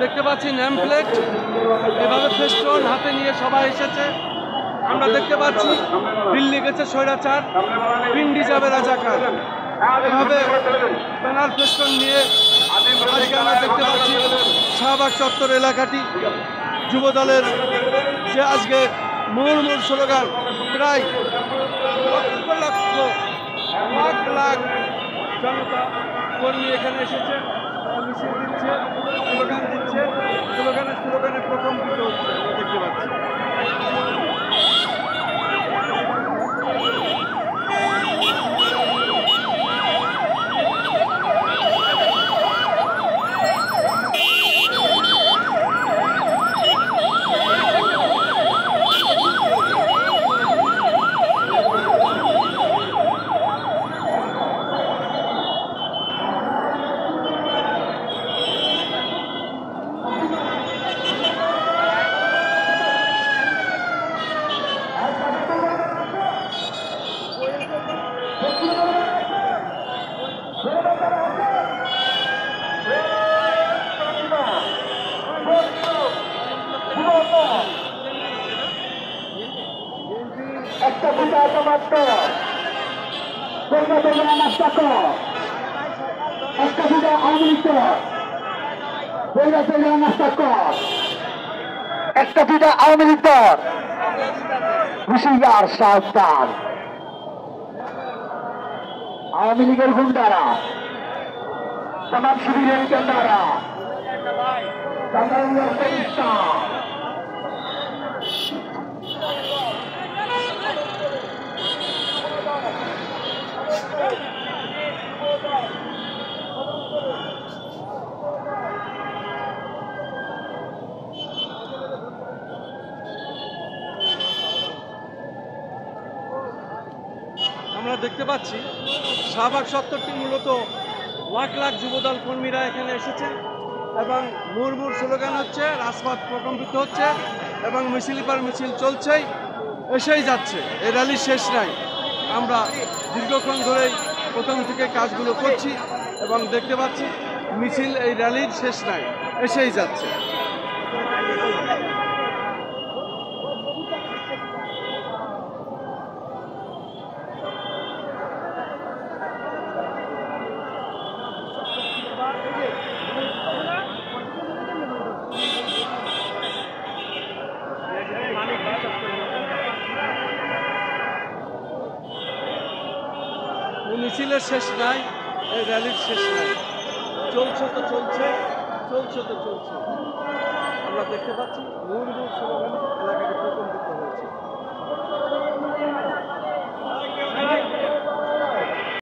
দেখতে পাচ্ছি name plate, এভাবে ফেস্টন হাতে নিয়ে সবাই এসেছে। আমরা দেখতে পাচ্ছি দিল্লি গেছে স্বৈরাচার, পিন্ডি যাবে রাজাকার, এভাবে ব্যানার ফেস্টন নিয়ে আজকে আমরা দেখতে পাচ্ছি শাহবাগ চত্বর এলাকাটি যুবদলের যে আজকে মূল স্লোগান, প্রায় লক্ষ লক্ষ লাখ লাখ জনতা কর্মী এখানে এসেছে, মিছিল দিচ্ছে, স্লোগান দিচ্ছে, স্লোগানে প্রকম্পিত হচ্ছে আমরা দেখতে পাচ্ছি। একটা পিতা মাত্র নাস্তা কর, একটা পিতা আওয়ামী লীগ নাস্তা কর, একটা পিতা আওয়ামী লীগ দল হুশিয়ার সাবধান। আওয়ামী লীগের গুন্ডারা, সমাজ শিবিরের কেন্দ্রারা, আমরা দেখতে পাচ্ছি শাহবাগ চত্বরটি মূলত লাখ লাখ যুবদল কর্মীরা এখানে এসেছে এবং মুড়মুড় স্লোগান হচ্ছে, রাজপথ প্রকম্পিত হচ্ছে এবং মিছিল পর মিছিল চলছেই, এসেই যাচ্ছে, এই র্যালির শেষ নাই। আমরা দীর্ঘক্ষণ ধরেই প্রথম থেকে কাজগুলো করছি এবং দেখতে পাচ্ছি মিছিল এই র্যালির শেষ নাই, এসেই যাচ্ছে। মিছিলের শেষ নাই, এই র্যালির শেষ নাই, চলছে তো চলছে, চলছে তো চলছে। আমরা দেখতে পাচ্ছি মুড়মুড় স্লোগানে এলাকাটি প্রকম্পিত হয়েছে।